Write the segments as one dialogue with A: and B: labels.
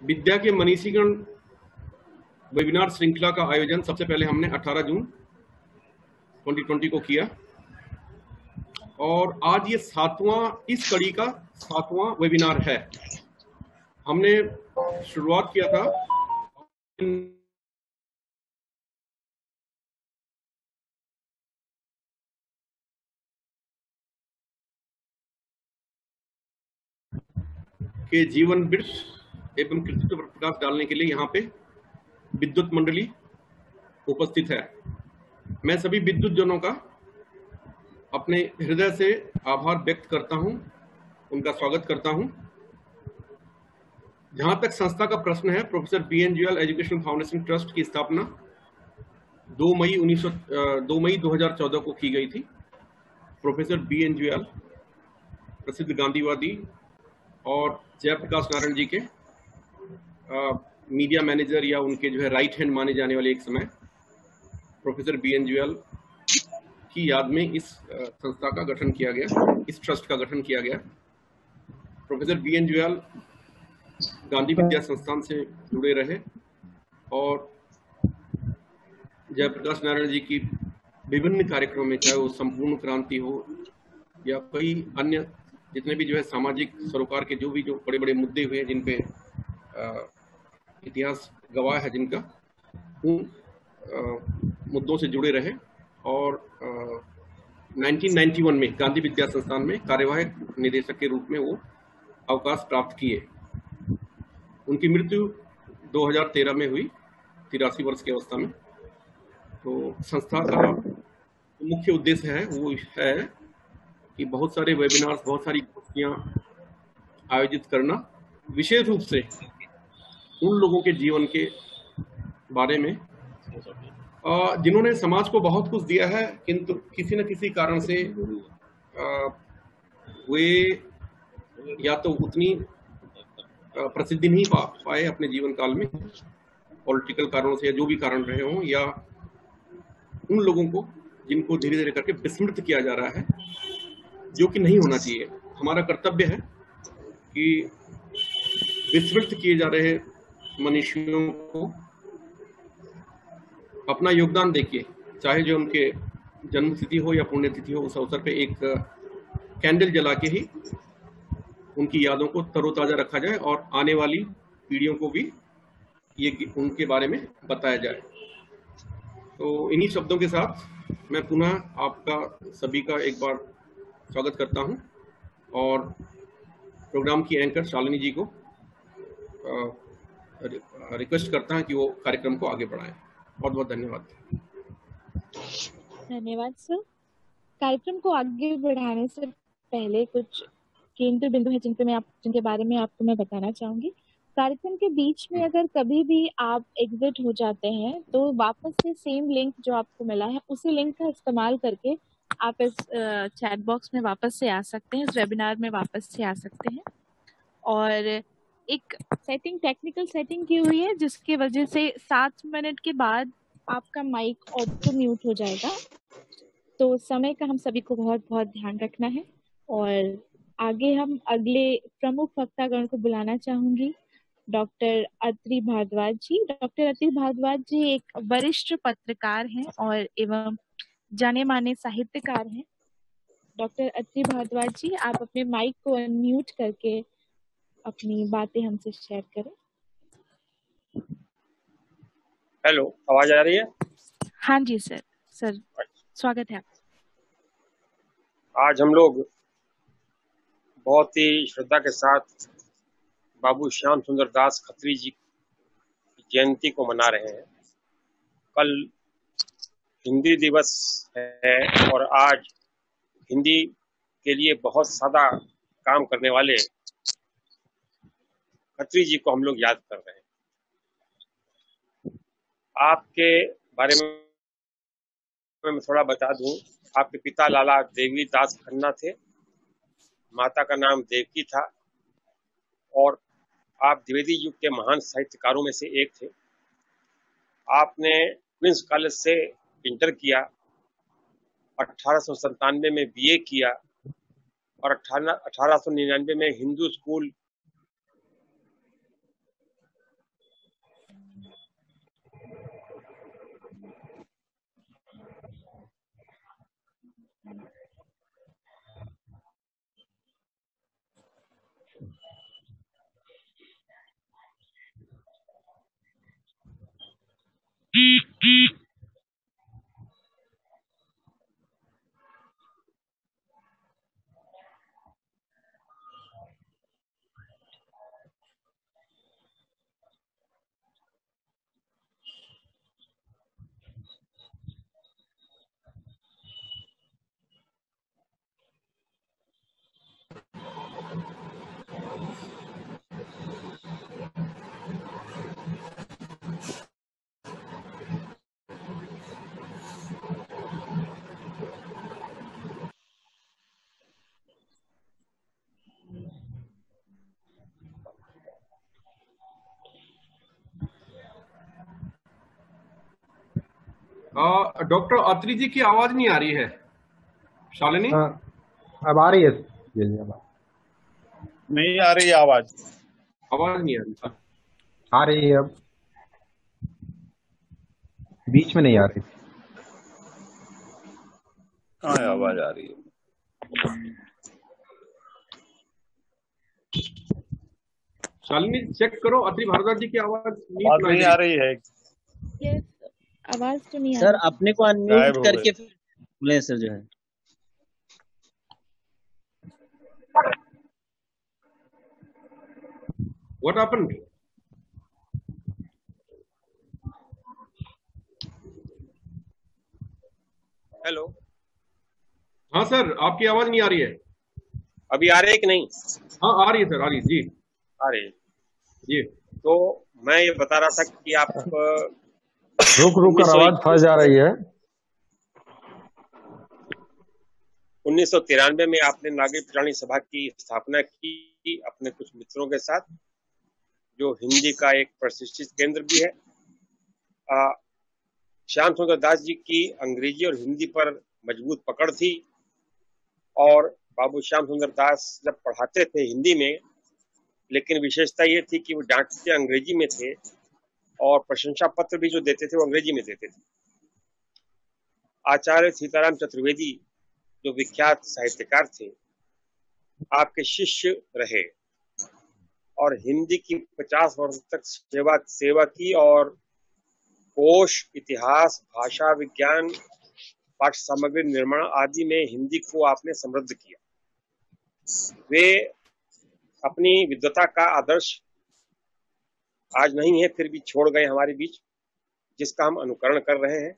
A: विद्या के मनीषीगण वेबिनार श्रृंखला का आयोजन सबसे पहले हमने 18 जून 2020 को किया और आज ये इस कड़ी का 7वां वेबिनार है। हमने शुरुआत किया था के जीवन वृत्त एवं कृतित्व पर प्रकाश डालने के लिए यहाँ पे विद्युत मंडली उपस्थित है। मैं सभी विद्युत जनों का अपने हृदय से आभार व्यक्त करता हूँ, उनका स्वागत करता हूँ। जहां तक संस्था का प्रश्न है, professor BNGL education foundation trust की स्थापना 2 मई 2014 को की गई थी। प्रोफेसर BNGL प्रसिद्ध गांधीवादी और जयप्रकाश नारायण जी के मीडिया मैनेजर या उनके जो है राइट हैंड माने जाने वाले एक समय प्रोफेसर BNGL की याद में इस संस्था का गठन किया गया, इस ट्रस्ट का गठन किया गया। प्रोफेसर BNGL गांधी विद्या संस्थान से जुड़े रहे और जयप्रकाश नारायण जी की विभिन्न कार्यक्रमों में, चाहे वो संपूर्ण क्रांति हो या कई अन्य जितने भी जो है सामाजिक सरोकार के जो बड़े बड़े मुद्दे हुए हैं जिन पे इतिहास गवाह है जिनका, उन मुद्दों से जुड़े रहे और 1991 में गांधी विद्या संस्थान में कार्यवाहक निदेशक के रूप में वो अवकाश प्राप्त किए। उनकी मृत्यु 2013 में हुई, 83 वर्ष की अवस्था में। तो संस्था का मुख्य उद्देश्य है वो है कि बहुत सारे वेबिनार्स, बहुत सारी गोष्ठियाँ आयोजित करना, विशेष रूप से उन लोगों के जीवन के बारे में जिन्होंने समाज को बहुत कुछ दिया है किंतु किसी न किसी कारण से वे या तो उतनी प्रसिद्धि नहीं पाए अपने जीवन काल में, पॉलिटिकल कारणों से या जो भी कारण रहे हों, या उन लोगों को जिनको धीरे धीरे करके विस्मृत किया जा रहा है, जो कि नहीं होना चाहिए। हमारा कर्तव्य है कि विस्मृत किए जा रहे मनुष्यों को अपना योगदान देके, चाहे जो उनके जन्मतिथि हो या पुण्यतिथि हो, उस अवसर पे एक कैंडल जला के ही उनकी यादों को तरोताजा रखा जाए और आने वाली पीढ़ियों को भी ये उनके बारे में बताया जाए। तो इन्हीं शब्दों के साथ मैं पुनः आपका सभी का एक बार स्वागत करता हूं और प्रोग्राम की एंकर शालिनी जी को रिक्वेस्ट करता हूं कि वो कार्यक्रम को आगे बढ़ाएं। बहुत बहुत धन्यवाद।
B: धन्यवाद सर। कार्यक्रम को आगे बढ़ाने से पहले कुछ केंद्र बिंदु है जिनके बारे में आपको मैं बताना चाहूंगी। कार्यक्रम के बीच में अगर कभी भी आप एग्जिट हो जाते हैं तो वापस से सेम लिंक जो आपको मिला है उसी लिंक का इस्तेमाल करके आप इस चैट बॉक्स में वापस से आ सकते हैं, इस वेबिनार में वापस से आ सकते हैं। और एक टेक्निकल सेटिंग की हुई है जिसकी वजह से 7 मिनट के बाद आपका माइक ऑटो म्यूट हो जाएगा। तो समय का हम सभी को बहुत बहुत ध्यान रखना है। और आगे हम अगले प्रमुख वक्तागण को बुलाना चाहूंगी, डॉक्टर अत्रि भारद्वाज जी। डॉक्टर अत्रि भारद्वाज जी एक वरिष्ठ पत्रकार हैं और एवं जाने माने साहित्यकार हैं। डॉक्टर अत्रि भारद्वाज जी, आप अपने माइक को अनम्यूट करके अपनी बातें हमसे शेयर करें।
C: हेलो, आवाज आ रही है?
B: हाँ जी सर स्वागत है।
C: आज हम लोग बहुत ही श्रद्धा के साथ बाबू श्याम सुंदर दास खत्री जी की जयंती को मना रहे हैं। कल हिंदी दिवस है और आज हिंदी के लिए बहुत सादा काम करने वाले खत्री जी को हम लोग याद कर रहे हैं। आपके बारे में मैं थोड़ा बता दूं। आपके पिता लाला देवी दास खन्ना थे, माता का नाम देवकी था और आप द्विवेदी युग के महान साहित्यकारों में से एक थे। आपने क्वींस कॉलेज से इंटर किया, 1897 में बीए किया और 1899 में हिंदू स्कूल
A: डॉक्टर अत्री जी की आवाज नहीं आ रही है। शालिनी,
D: अब आ रही है?
E: नहीं आ रही आवाज।
A: आवाज नहीं आ रही।
D: आ रही है अब, बीच में नहीं आ रही।
E: कहाँ है आवाज आ रही है?
A: शालिनी चेक करो, अत्री भारद्वाज जी की आवाज
E: आवाज नहीं आ रही है।
B: Yes, आवाज तो नहीं आ
F: सर
B: रही।
F: अपने को अनम्यूट करके फिर बोले सर जो है।
A: What happened?
C: हेलो,
A: हाँ सर, आपकी आवाज नहीं आ रही है।
C: अभी आ रही है कि नहीं?
A: हाँ आ रही है सर, आ रही है जी।
C: आ रही है
A: जी।
C: तो मैं ये बता रहा था कि आप
D: रुक कर आवाज फंस जा रही है।
C: 1993 में आपने नागरिक प्राणी सभा की स्थापना की अपने कुछ मित्रों के साथ, जो हिंदी का एक प्रतिष्ठित केंद्र भी है। श्याम सुंदर दास जी की अंग्रेजी और हिंदी पर मजबूत पकड़ थी, और बाबू श्याम सुंदर दास जब पढ़ाते थे हिंदी में, लेकिन विशेषता ये थी कि वो डांटते अंग्रेजी में थे और प्रशंसा पत्र भी जो देते थे वो अंग्रेजी में देते थे। आचार्य सीताराम चतुर्वेदी जो विख्यात साहित्यकार थे, आपके शिष्य रहे और हिंदी की 50 वर्ष तक सेवा की, और कोश, इतिहास, भाषा विज्ञान, पाठ्य सामग्री निर्माण आदि में हिंदी को आपने समृद्ध किया। वे अपनी विद्वता का आदर्श आज नहीं है, फिर भी छोड़ गए हमारे बीच, जिसका हम अनुकरण कर रहे हैं।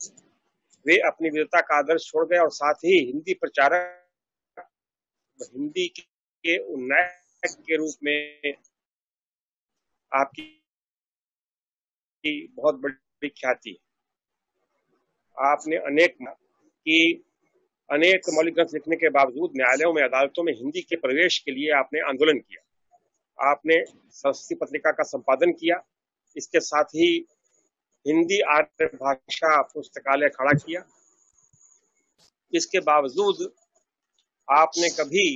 C: वे अपनी विद्वता का आदर्श छोड़ गए और साथ ही हिंदी प्रचारक, हिंदी के उन्नयक के रूप में आपकी बहुत बड़ी ख्याति है। आपने अनेक मौलिक ग्रंथ लिखने के बावजूद न्यायालयों में, अदालतों में हिंदी के प्रवेश के लिए आपने आंदोलन किया। आपने सरस्वती पत्रिका का संपादन किया। इसके साथ ही हिंदी आर्य भाषा पुस्तकालय खड़ा किया। इसके बावजूद आपने कभी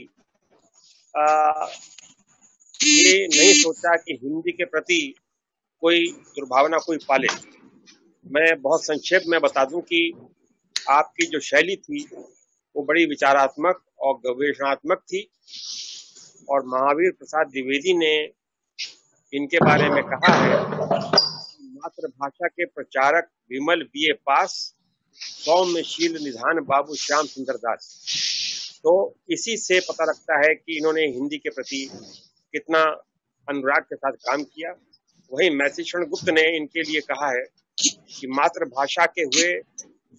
C: ये नहीं सोचा कि हिंदी के प्रति कोई दुर्भावना कोई पाले। मैं बहुत संक्षेप में बता दूं कि आपकी जो शैली थी वो बड़ी विचारात्मक और गवेषणात्मक थी, और महावीर प्रसाद द्विवेदी ने इनके बारे में कहा है, मातृभाषा के प्रचारक विमल बीए पास, सौम्यशील निधान बाबू श्याम सुंदर दास। तो इसी से पता लगता है कि इन्होंने हिंदी के प्रति कितना अनुराग के साथ काम किया। वहीं मैथिलीशरण गुप्त ने इनके लिए कहा है कि मातृभाषा के हुए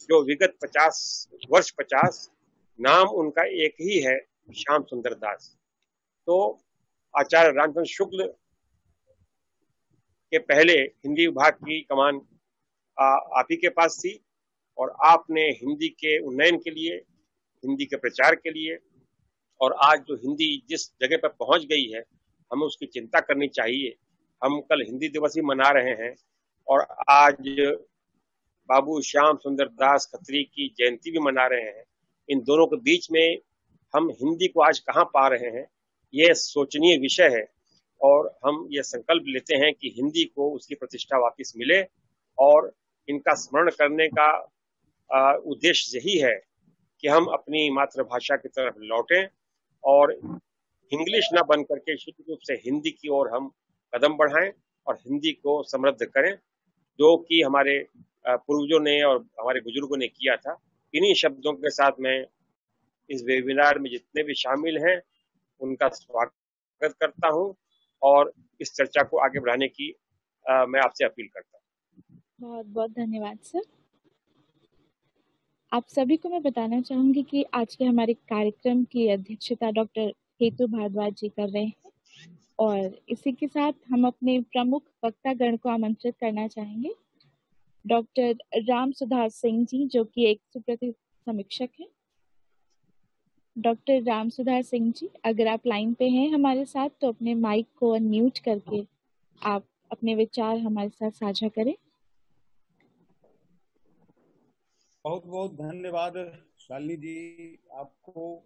C: जो विगत 50 नाम उनका एक ही है, श्याम सुंदर दास। तो आचार्य रामचंद्र शुक्ल के पहले हिंदी विभाग की कमान आप ही के पास थी, और आपने हिंदी के उन्नयन के लिए, हिंदी के प्रचार के लिए, और आज जो हिंदी जिस जगह पर पहुंच गई है, हमें उसकी चिंता करनी चाहिए। हम कल हिंदी दिवस ही मना रहे हैं, और आज बाबू श्याम सुंदर दास खत्री की जयंती भी मना रहे हैं। इन दोनों के बीच में हम हिंदी को आज कहाँ पा रहे हैं, यह सोचनीय विषय है। और हम ये संकल्प लेते हैं कि हिंदी को उसकी प्रतिष्ठा वापस मिले, और इनका स्मरण करने का उद्देश्य यही है कि हम अपनी मातृभाषा की तरफ लौटें और इंग्लिश ना बन करके शुद्ध रूप से हिंदी की ओर हम कदम बढ़ाएं और हिंदी को समृद्ध करें, जो कि हमारे पूर्वजों ने और हमारे बुजुर्गों ने किया था। इन्हीं शब्दों के साथ मैं इस वेबिनार में जितने भी शामिल हैं उनका स्वागत करता हूं और इस चर्चा को आगे बढ़ाने की मैं आपसे अपील करता हूं।
B: बहुत बहुत धन्यवाद सर। आप सभी को मैं बताना चाहूंगी कि आज के हमारे कार्यक्रम की अध्यक्षता डॉक्टर हेतु भारद्वाज जी कर रहे हैं और इसी के साथ हम अपने प्रमुख वक्तागण को आमंत्रित करना चाहेंगे। डॉक्टर राम सुधार सिंह जी, जो कि एक सुप्रसिद्ध समीक्षक हैं। डॉक्टर राम सुधार सिंह जी, अगर आप लाइन पे हैं हमारे साथ तो अपने माइक को अनम्यूट करके आप अपने विचार हमारे साथ साझा करें।
E: बहुत बहुत धन्यवाद शालिनी जी, आपको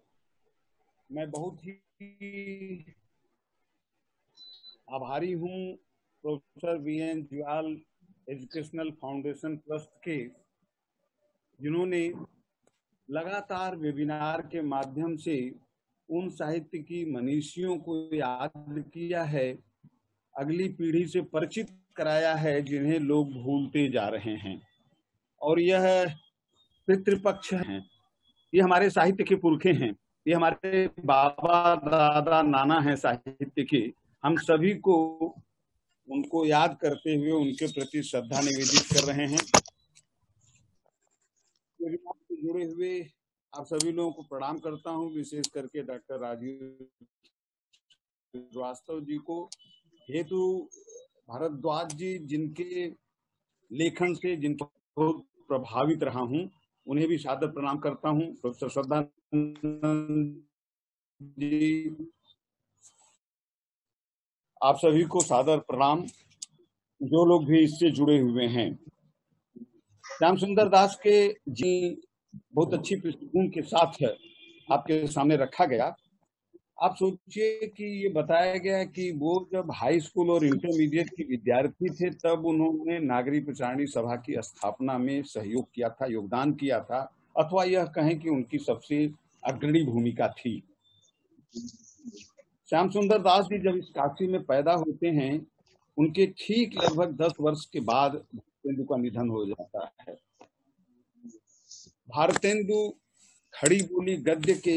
E: मैं बहुत ही आभारी हूँ professor V N Jual educational foundation trust के, जिन्होंने लगातार वेबिनार के माध्यम से उन साहित्य की मनीषियों को याद किया है, अगली पीढ़ी से परिचित कराया है जिन्हें लोग भूलते जा रहे हैं। और यह पितृपक्ष है, ये हमारे साहित्य के पुरखे हैं, ये हमारे बाबा दादा नाना हैं साहित्य के। हम सभी को उनको याद करते हुए उनके प्रति श्रद्धा निवेदित कर रहे हैं। जुड़े हुए आप सभी लोगों को प्रणाम करता हूं, विशेष करके डॉक्टर राजीव श्रीवास्तव जी को, हेतु भारद्वाज जी, जिनके लेखन से जिनको बहुत प्रभावित रहा हूं, उन्हें भी सादर प्रणाम करता हूं। प्रोफेसर श्रद्धानंद जी, आप सभी को सादर प्रणाम, जो लोग भी इससे जुड़े हुए हैं। श्याम सुंदर दास के जी बहुत अच्छी पृष्ठभूमि के साथ आपके सामने रखा गया। आप सोचिए कि ये बताया गया कि वो जब हाई स्कूल और इंटरमीडिएट के विद्यार्थी थे तब उन्होंने नागरी प्रचारणी सभा की स्थापना में सहयोग किया था, योगदान किया था, अथवा यह कहें कि उनकी सबसे अग्रणी भूमिका थी। श्याम सुंदर दास जी जब इस काशी में पैदा होते हैं, उनके ठीक लगभग 10 वर्ष के बाद भारतेंदु का निधन हो जाता है। भारतेंदु खड़ी बोली गद्य के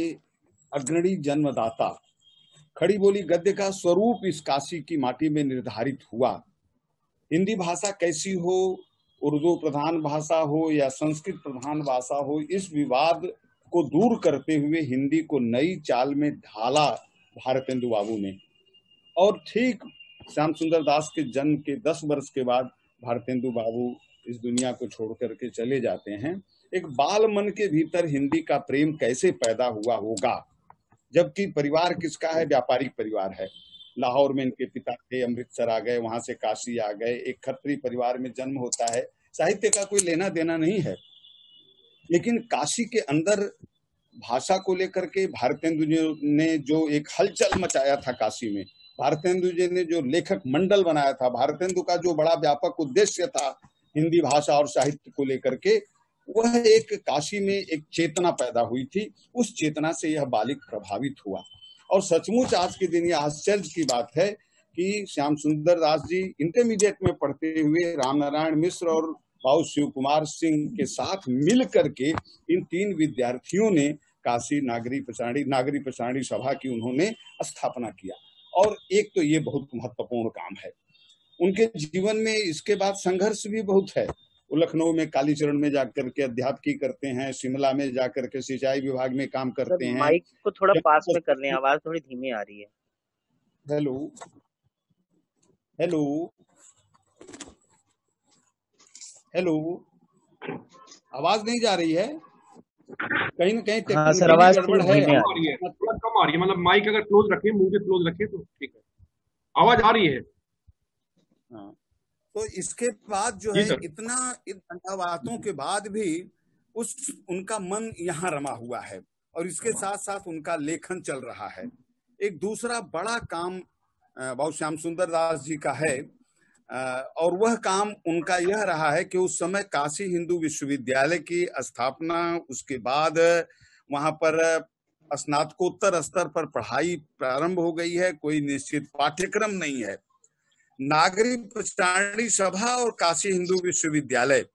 E: अग्रणी जन्मदाता, खड़ी बोली गद्य का स्वरूप इस काशी की माटी में निर्धारित हुआ। हिंदी भाषा कैसी हो, उर्दू प्रधान भाषा हो या संस्कृत प्रधान भाषा हो, इस विवाद को दूर करते हुए हिंदी को नई चाल में ढाला भारतेंदु बाबू ने। और ठीक श्याम सुंदर दास के जन्म के 10 वर्ष के बाद भारतेंदु बाबू इस दुनिया को छोड़ करके चले जाते हैं। एक बाल मन के भीतर हिंदी का प्रेम कैसे पैदा हुआ होगा, जबकि परिवार किसका है? व्यापारिक परिवार है। लाहौर में इनके पिता थे, अमृतसर आ गए, वहां से काशी आ गए, एक खत्री परिवार में जन्म होता है। साहित्य का कोई लेना देना नहीं है, लेकिन काशी के अंदर भाषा को लेकर के भारतेंदु जी ने जो एक हलचल मचाया था काशी में, भारतेंदु जी ने जो लेखक मंडल बनाया था, भारतेंदु का जो बड़ा व्यापक उद्देश्य था हिंदी भाषा और साहित्य को लेकर के, वह एक काशी में एक चेतना पैदा हुई थी। उस चेतना से यह बालिक प्रभावित हुआ। और सचमुच आज के दिन यह आश्चर्य की बात है कि श्याम सुंदर दास जी इंटरमीडिएट में पढ़ते हुए राम नारायण मिश्र और भाऊ शिव कुमार सिंह के साथ मिल करके इन 3 विद्यार्थियों ने काशी नागरी प्रचारणी सभा की उन्होंने स्थापना किया। और एक तो ये बहुत महत्वपूर्ण काम है उनके जीवन में। इसके बाद संघर्ष भी बहुत है। वो लखनऊ में कालीचरण में जाकर के अध्यापकी करते हैं, शिमला में जाकर के सिंचाई विभाग में काम करते हैं।
F: माइक को थोड़ा पास में कर लें, आवाज थोड़ी धीमी आ रही है।
E: हेलो हेलो हेलो, आवाज नहीं जा रही है? कहीं ना कहीं
F: हाँ सर, आवाज
A: गड़बड़ है, कम आ रही है, थोड़ा कम आ रही है। मतलब माइक अगर क्लोज रखें, मुंह के क्लोज रखें तो ठीक है, आवाज आ रही है।
E: हाँ, तो इसके बाद जो है इतना इन बातों के बाद भी उनका मन यहाँ रमा हुआ है और इसके साथ साथ उनका लेखन चल रहा है। एक दूसरा बड़ा काम भाऊ श्याम सुंदर दास जी का है और वह काम उनका यह रहा है कि उस समय काशी हिंदू विश्वविद्यालय की स्थापना, उसके बाद वहां पर स्नातकोत्तर स्तर पर पढ़ाई प्रारंभ हो गई है, कोई निश्चित पाठ्यक्रम नहीं है। नागरी प्रचारणी सभा और काशी हिंदू विश्वविद्यालय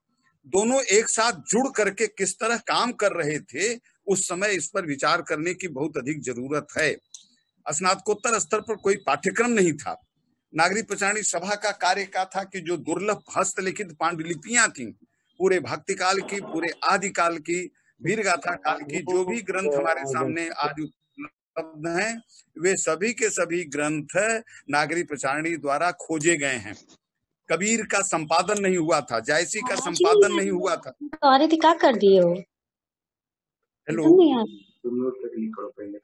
E: दोनों एक साथ जुड़ करके किस तरह काम कर रहे थे, उस समय इस पर विचार करने की बहुत अधिक जरूरत है। स्नातकोत्तर स्तर पर कोई पाठ्यक्रम नहीं था। नागरी प्रचारणी सभा का कार्य क्या था कि जो दुर्लभ हस्तलिखित पांडुलिपियां थीं, पूरे भक्ति काल की, पूरे आदिकाल की, वीरगाथा काल की जो भी ग्रंथ हमारे सामने आज उपलब्ध हैं, वे सभी के सभी ग्रंथ नागरी प्रचारणी द्वारा खोजे गए हैं। कबीर का संपादन नहीं हुआ था, जायसी का संपादन नहीं हुआ था।
G: अरे तो क्या कर दिए हो?
E: हेलो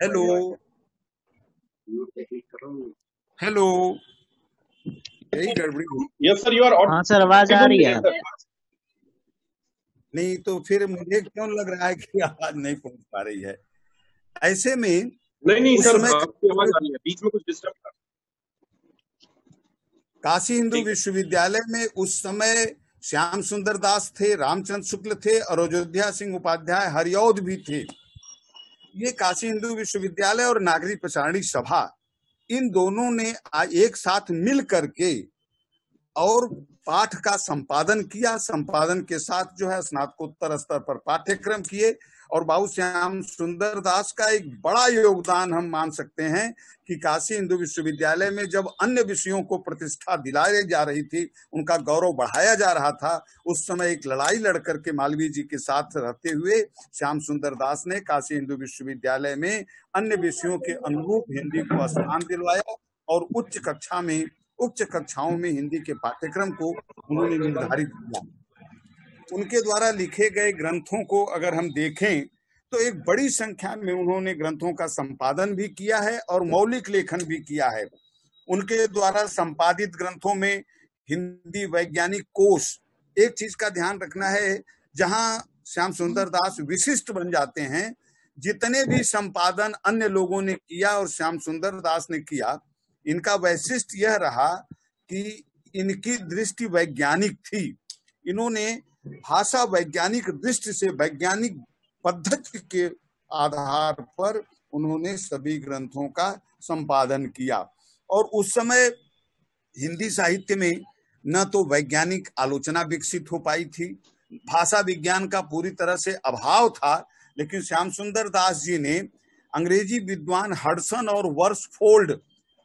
E: हेलो हेलो, यही गड़बड़ी हुई।
A: यस सर, यू आर
F: हाँ सर, आवाज आ रही है।
E: नहीं तो फिर मुझे क्यों लग रहा है कि आवाज नहीं पहुंच पा रही है। ऐसे में
A: नहीं
E: उस
A: सर,
E: समय
A: आपकी आवाज आ रही है, बीच में कुछ डिस्टर्ब था।
E: काशी हिंदू विश्वविद्यालय में उस समय श्याम सुंदर दास थे, रामचंद्र शुक्ल थे और अयोध्या सिंह उपाध्याय हरिऔध भी थे। ये काशी हिंदू विश्वविद्यालय और नागरी प्रचारणी सभा, इन दोनों ने एक साथ मिल करके और पाठ का संपादन किया। संपादन के साथ जो है स्नातकोत्तर स्तर पर पाठ्यक्रम किए। और बाबू श्याम सुंदर दास का एक बड़ा योगदान हम मान सकते हैं कि काशी हिंदू विश्वविद्यालय में जब अन्य विषयों को प्रतिष्ठा दिलाई जा रही थी, उनका गौरव बढ़ाया जा रहा था, उस समय एक लड़ाई लड़कर के मालवीय जी के साथ रहते हुए श्याम सुंदर दास ने काशी हिंदू विश्वविद्यालय में अन्य विषयों के अनुरूप हिंदी को स्थान दिलवाया और उच्च कक्षाओं में हिंदी के पाठ्यक्रम को उन्होंने निर्धारित किया। उनके द्वारा लिखे गए ग्रंथों को अगर हम देखें तो एक बड़ी संख्या में उन्होंने ग्रंथों का संपादन भी किया है और मौलिक लेखन भी किया है। उनके द्वारा संपादित ग्रंथों में हिंदी वैज्ञानिक कोश, एक चीज का ध्यान रखना है, जहां श्याम सुंदर दास विशिष्ट बन जाते हैं, जितने भी संपादन अन्य लोगों ने किया और श्याम सुंदर दास ने किया, इनका वैशिष्ट्य यह रहा कि इनकी दृष्टि वैज्ञानिक थी। इन्होंने भाषा वैज्ञानिक दृष्टि से, वैज्ञानिक पद्धति के आधार पर उन्होंने सभी ग्रंथों का संपादन किया। और उस समय हिंदी साहित्य में न तो वैज्ञानिक आलोचना विकसित हो पाई थी, भाषा विज्ञान का पूरी तरह से अभाव था, लेकिन श्याम सुंदर दास जी ने अंग्रेजी विद्वान हडसन और वर्सफोल्ड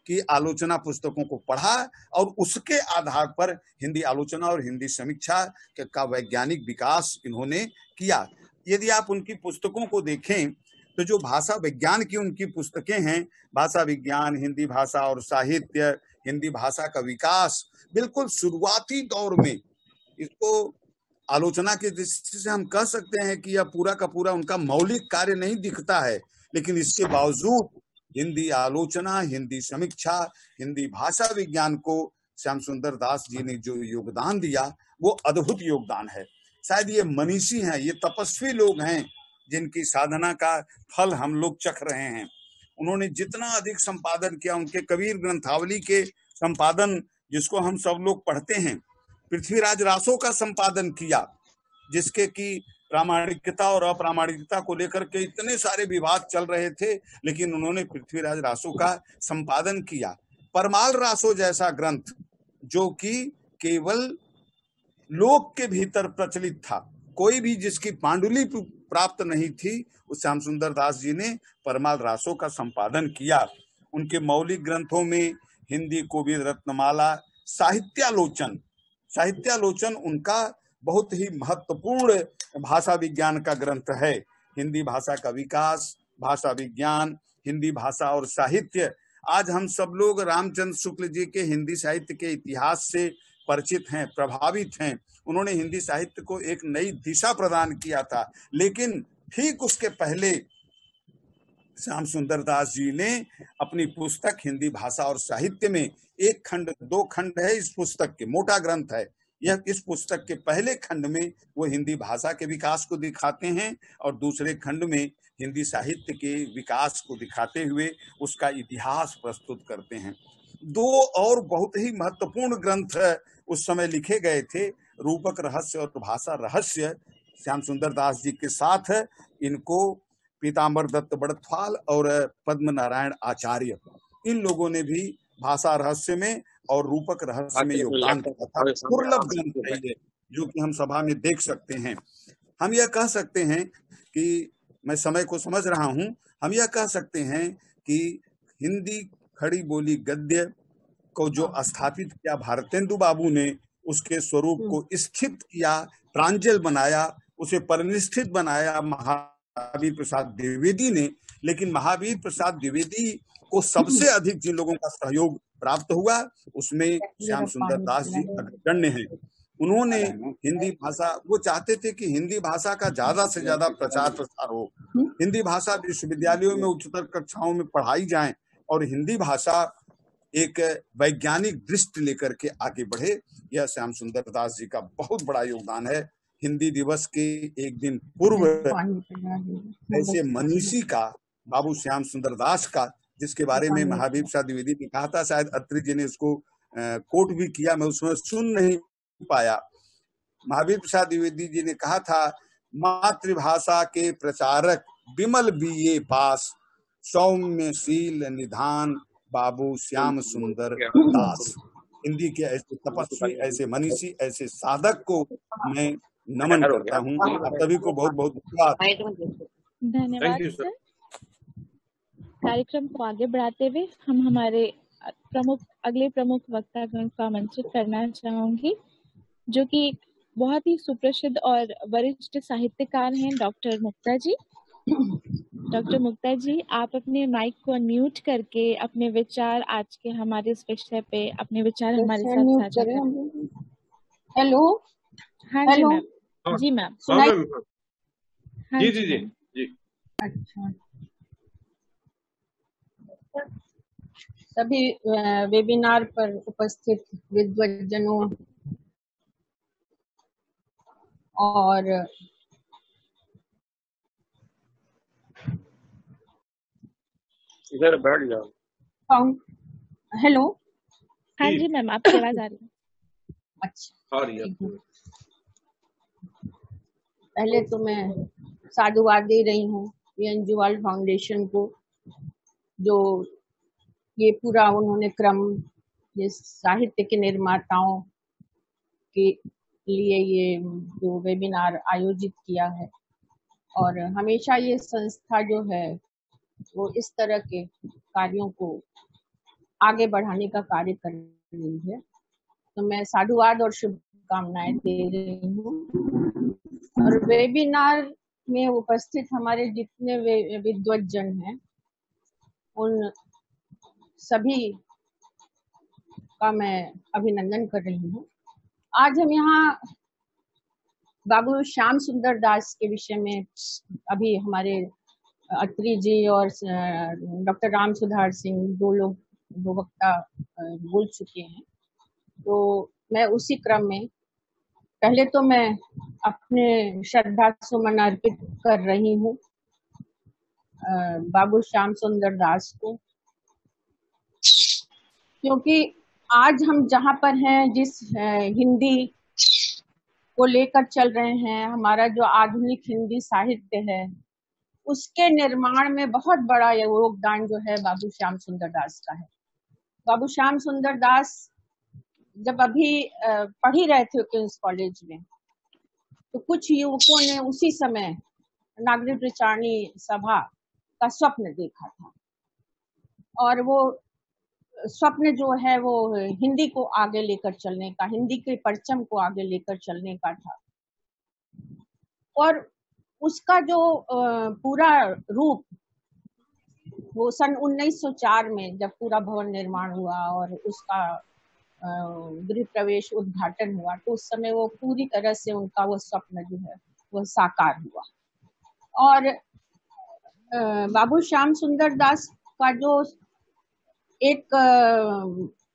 E: की आलोचना पुस्तकों को पढ़ा और उसके आधार पर हिंदी आलोचना और हिंदी समीक्षा का वैज्ञानिक विकास इन्होंने किया। यदि आप उनकी पुस्तकों को देखें तो जो भाषा विज्ञान की उनकी पुस्तकें हैं, भाषा विज्ञान, हिंदी भाषा और साहित्य, हिंदी भाषा का विकास, बिल्कुल शुरुआती दौर में इसको आलोचना की दृष्टि से हम कह सकते हैं कि यह पूरा का पूरा उनका मौलिक कार्य नहीं दिखता है, लेकिन इसके बावजूद हिंदी आलोचना, हिंदी समीक्षा, हिंदी भाषा विज्ञान को श्याम सुंदर दास जी ने जो योगदान दिया वो अद्भुत योगदान है। शायद ये मनीषी हैं, ये तपस्वी लोग हैं जिनकी साधना का फल हम लोग चख रहे हैं। उन्होंने जितना अधिक संपादन किया, उनके कबीर ग्रंथावली के संपादन जिसको हम सब लोग पढ़ते हैं, पृथ्वीराज रासो का संपादन किया, जिसके की प्रामाणिकता और अप्रामाणिकता को लेकर के इतने सारे विवाद चल रहे थे, लेकिन उन्होंने पृथ्वीराज रासो का संपादन किया। परमाल रासो जैसा ग्रंथ जो कि केवल लोक के भीतर प्रचलित था, कोई भी जिसकी पांडुलिपि प्राप्त नहीं थी, उस श्याम सुंदर दास जी ने परमाल रासो का संपादन किया। उनके मौलिक ग्रंथों में हिंदी कोविद रत्नमाला, साहित्यालोचन उनका बहुत ही महत्वपूर्ण भाषा विज्ञान का ग्रंथ है। हिंदी भाषा का विकास, भाषा विज्ञान, हिंदी भाषा और साहित्य। आज हम सब लोग रामचंद्र शुक्ल जी के हिंदी साहित्य के इतिहास से परिचित हैं, प्रभावित हैं। उन्होंने हिंदी साहित्य को एक नई दिशा प्रदान किया था, लेकिन ठीक उसके पहले श्याम सुंदर दास जी ने अपनी पुस्तक हिंदी भाषा और साहित्य में एक खंड, 2 खंड है इस पुस्तक के, मोटा ग्रंथ है यह। इस पुस्तक के पहले खंड में वो हिंदी भाषा के विकास को दिखाते हैं और दूसरे खंड में हिंदी साहित्य के विकास को दिखाते हुए उसका इतिहास प्रस्तुत करते हैं। 2 और बहुत ही महत्वपूर्ण ग्रंथ उस समय लिखे गए थे, रूपक रहस्य और भाषा रहस्य। श्याम सुंदर दास जी के साथ इनको पीताम्बर दत्त बड़थवाल और पद्म नारायण आचार्य, इन लोगों ने भी भाषा रहस्य में और रूपक रहस्य में योगदान किया था। दुर्लभ ग्रंथ है ये, जो कि हम सभा में देख सकते हैं। हम यह कह सकते हैं कि, मैं समय को समझ रहा हूं, हम यह कह सकते हैं कि हिंदी खड़ी बोली गद्य को जो स्थापित किया भारतेंदु बाबू ने, उसके स्वरूप को स्थित किया, प्रांजल बनाया, उसे परिनिष्ठित बनाया महावीर प्रसाद द्विवेदी ने। लेकिन महावीर प्रसाद द्विवेदी को सबसे अधिक जिन लोगों का सहयोग प्राप्त हुआ, उसमें श्याम सुंदर दास जी अग्रगण्य हैं। उन्होंने हिंदी भाषा, वो चाहते थे कि हिंदी भाषा का ज्यादा से ज्यादा प्रचार प्रसार हो, हिंदी भाषा विश्वविद्यालयों में उच्चतर कक्षाओं में पढ़ाई जाए और हिंदी भाषा एक वैज्ञानिक दृष्टि लेकर के आगे बढ़े। यह श्याम सुंदर दास जी का बहुत बड़ा योगदान है। हिंदी दिवस के एक दिन पूर्व ऐसे मनीषी का, बाबू श्याम सुंदर दास का, जिसके बारे में महावीर प्रसाद द्विवेदी ने कहा था, शायद अत्रि जी ने उसको कोट भी किया, मैं उसमें सुन नहीं पाया। महावीर प्रसाद द्विवेदी जी ने कहा था, मातृभाषा के प्रचारक विमल बीए पास, सौम्यशील निधान बाबू श्याम सुंदर दास। हिंदी के ऐसे तपस्वी, ऐसे मनीषी, ऐसे साधक को मैं नमन करता हूँ। आप सभी को बहुत बहुत
B: धन्यवाद सर। कार्यक्रम को आगे बढ़ाते हुए हम हमारे अगले प्रमुख वक्तागण को आमंत्रित करना चाहूंगी, जो कि बहुत ही सुप्रसिद्ध और वरिष्ठ साहित्यकार हैं, डॉक्टर मुक्ता जी। डॉक्टर मुक्ता जी, आप अपने माइक को अनम्यूट करके अपने विचार आज के हमारे इस विषय पे अपने विचार हमारे साथ साझा करें।
H: हेलो।
B: हाँ जी मैम। जी मैम। हाँ
A: जी जी जी जी।
H: अच्छा, सभी वेबिनार पर उपस्थित विद्वज्जनों और
C: इधर बैठ जाओ।
H: हेलो।
B: हाँ जी मैम, आपकी आवाज आ रही है।
H: अच्छा,
A: आ रही है।
H: पहले तो मैं साधुवाद दे रही हूँ एनजीओ फाउंडेशन को, जो ये पूरा उन्होंने क्रम ये साहित्य के निर्माताओं के लिए ये जो वेबिनार आयोजित किया है। और हमेशा ये संस्था जो है वो इस तरह के कार्यों को आगे बढ़ाने का कार्य कर रही है, तो मैं साधुवाद और शुभकामनाएं दे रही हूँ। और वेबिनार में उपस्थित हमारे जितने विद्वज्जन हैं, उन सभी का मैं अभिनंदन कर रही हूँ। आज हम यहाँ बाबू श्याम सुंदर दास के विषय में अभी हमारे अत्रि जी और डॉक्टर राम सुधार सिंह दो वक्ता बोल चुके हैं, तो मैं उसी क्रम में पहले तो मैं अपने श्रद्धा सुमन अर्पित कर रही हूँ बाबू श्याम सुंदर दास को, क्योंकि आज हम जहाँ पर हैं, जिस हिंदी को लेकर चल रहे हैं, हमारा जो आधुनिक हिंदी साहित्य है, उसके निर्माण में बहुत बड़ा योगदान जो है बाबू श्याम सुंदर दास का है। बाबू श्याम सुंदर दास जब अभी पढ़ ही रहे थे किंग्स कॉलेज में, तो कुछ युवकों ने उसी समय नागरिक प्रचारणी सभा का स्वप्न देखा था, और वो स्वप्न जो है वो हिंदी को आगे लेकर चलने का, हिंदी के परचम को आगे लेकर चलने का था। और उसका जो पूरा रूप वो सन 1904 में जब पूरा भवन निर्माण हुआ और उसका गृह प्रवेश उद्घाटन हुआ, तो उस समय वो पूरी तरह से उनका वो स्वप्न जो है वो साकार हुआ। और बाबू श्याम सुंदर दास का जो एक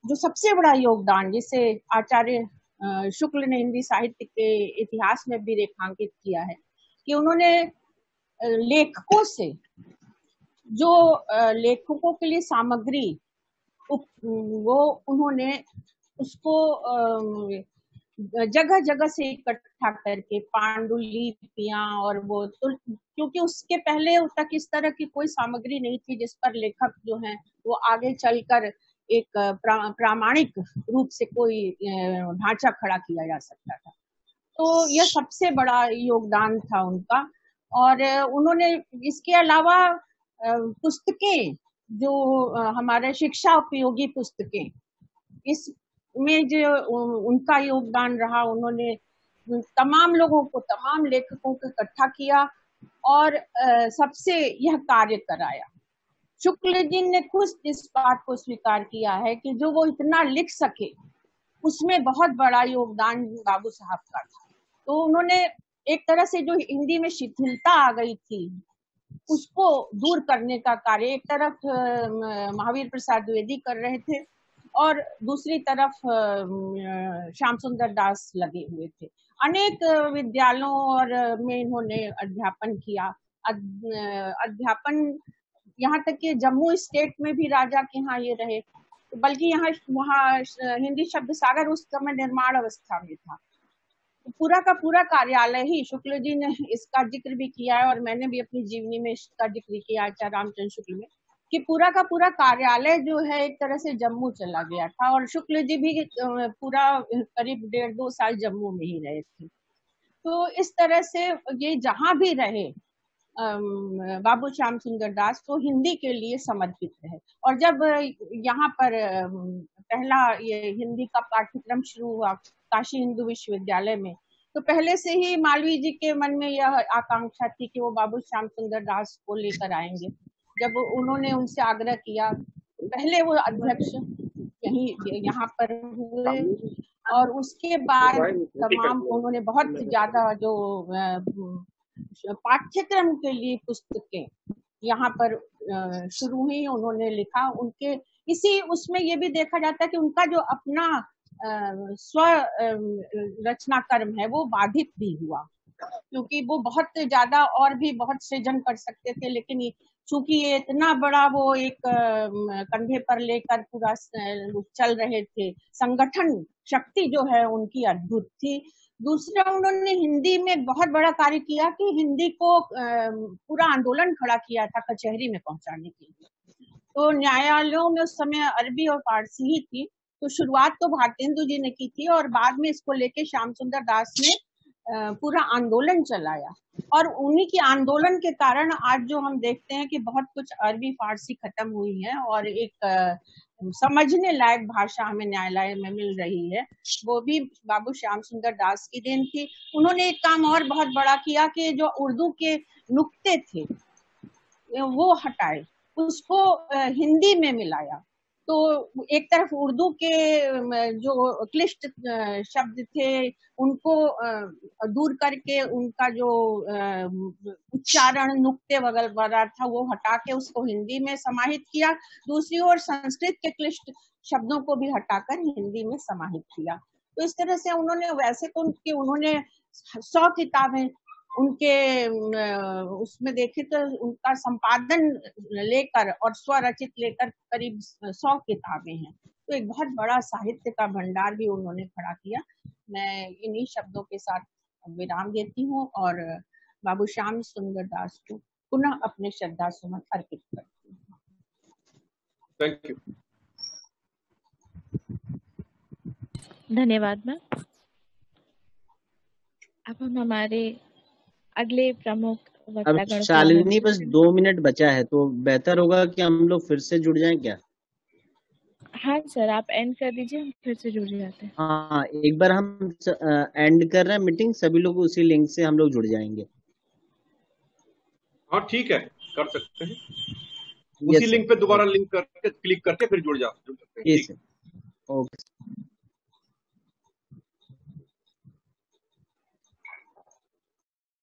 H: जो सबसे बड़ा योगदान, जिसे आचार्य शुक्ल ने हिंदी साहित्य के इतिहास में भी रेखांकित किया है, कि उन्होंने लेखकों से जो लेखकों के लिए सामग्री वो उन्होंने उसको जगह जगह से इकट्ठा करके पांडुलिपियां और वो तो, क्योंकि उसके पहले तक इस तरह की कोई सामग्री नहीं थी जिस पर लेखक जो है वो आगे चलकर एक प्रामाणिक रूप से कोई ढांचा खड़ा किया जा सकता था। तो यह सबसे बड़ा योगदान था उनका। और उन्होंने इसके अलावा पुस्तकें जो हमारे शिक्षा उपयोगी पुस्तकें, इसमें जो उनका योगदान रहा, उन्होंने तमाम लोगों को, तमाम लेखकों को इकट्ठा किया और सबसे यह कार्य कराया। शुक्ल जी ने खुद इस बात को स्वीकार किया है कि जो वो इतना लिख सके उसमें बहुत बड़ा योगदान बाबू साहब का था। तो उन्होंने एक तरह से जो हिंदी में शिथिलता आ गई थी उसको दूर करने का कार्य एक तरफ महावीर प्रसाद द्विवेदी कर रहे थे और दूसरी तरफ श्याम सुंदर दास लगे हुए थे। अनेक विद्यालयों और में इन्होंने अध्यापन किया। अध्यापन यहाँ तक कि जम्मू स्टेट में भी राजा के यहाँ ये रहे, बल्कि वहाँ हिंदी शब्द सागर उस समय निर्माण अवस्था में था। पूरा का पूरा कार्यालय ही, शुक्ल जी ने इसका जिक्र भी किया है और मैंने भी अपनी जीवनी में इसका जिक्र किया आचार्य रामचंद्र शुक्ल में, कि पूरा का पूरा कार्यालय जो है एक तरह से जम्मू चला गया था और शुक्ल जी भी पूरा करीब 1.5-2 साल जम्मू में ही रहे थे। तो इस तरह से ये जहाँ भी रहे बाबू श्याम सुंदर दास तो हिंदी के लिए समर्पित रहे। और जब यहाँ पर पहला ये हिंदी का पाठ्यक्रम शुरू हुआ काशी हिंदू विश्वविद्यालय में, तो पहले से ही मालवीय जी के मन में यह आकांक्षा थी कि वो बाबू श्याम सुंदर दास को लेकर आएंगे। जब उन्होंने उनसे आग्रह किया, पहले वो अध्यक्ष यहाँ पर हुए और उसके बाद तमाम उन्होंने बहुत ज्यादा जो पाठ्यक्रम के लिए पुस्तकें यहाँ पर शुरू हुई, उन्होंने लिखा। उनके इसी उसमें ये भी देखा जाता है कि उनका जो अपना स्व रचना कर्म है वो बाधित भी हुआ, क्योंकि वो बहुत ज्यादा और भी बहुत सृजन कर सकते थे, लेकिन चूंकि ये इतना बड़ा वो एक कंधे पर लेकर पूरा चल रहे थे, संगठन शक्ति जो है उनकी अद्भुत थी। दूसरा, उन्होंने हिंदी में बहुत बड़ा कार्य किया कि हिंदी को पूरा आंदोलन खड़ा किया था कचहरी में पहुंचाने के लिए। तो न्यायालयों में उस समय अरबी और फारसी ही थी, तो शुरुआत तो भारतेंदु जी ने की थी और बाद में इसको लेके श्याम सुंदर दास ने पूरा आंदोलन चलाया। और उन्हीं की आंदोलन के कारण आज जो हम देखते हैं कि बहुत कुछ अरबी फारसी खत्म हुई है और एक समझने लायक भाषा हमें न्यायालय में मिल रही है, वो भी बाबू श्याम सुंदर दास की देन थी। उन्होंने एक काम और बहुत बड़ा किया कि जो उर्दू के नुक्ते थे वो हटाए, उसको हिंदी में मिलाया। तो एक तरफ उर्दू के जो क्लिष्ट शब्द थे उनको दूर करके उनका जो उच्चारण नुक्ते वगैरह था वो हटा के उसको हिंदी में समाहित किया। दूसरी ओर संस्कृत के क्लिष्ट शब्दों को भी हटाकर हिंदी में समाहित किया। तो इस तरह से उन्होंने, वैसे तो उन्होंने 100 किताबें उनके उसमें देखे तो उनका संपादन लेकर और स्वरचित लेकर करीब 100 किताबें हैं। तो एक बहुत बड़ा साहित्य का भंडार भी उन्होंने खड़ा किया। मैं इन्हीं शब्दों के साथ विराम देती हूँ और बाबू श्याम सुंदर दास को पुनः अपने श्रद्धा सुमन अर्पित करती हूँ।
A: Thank you.
B: धन्यवाद मैम। अब हम हमारे अगले प्रमुख
F: अब शालिनी बस 2 मिनट बचा है, तो बेहतर होगा कि हम लोग फिर से जुड़ जाएं क्या?
B: हाँ सर, आप एंड कर दीजिए, हम फिर से जुड़ जाते हैं।
F: हाँ, एक बार हम एंड कर रहे हैं मीटिंग, सभी लोग उसी लिंक से हम लोग जुड़ जाएंगे।
A: हाँ ठीक है, कर सकते हैं। उसी लिंक पे दोबारा लिंक करके क्लिक करके फिर जुड़ सकते हैं।
F: ओके।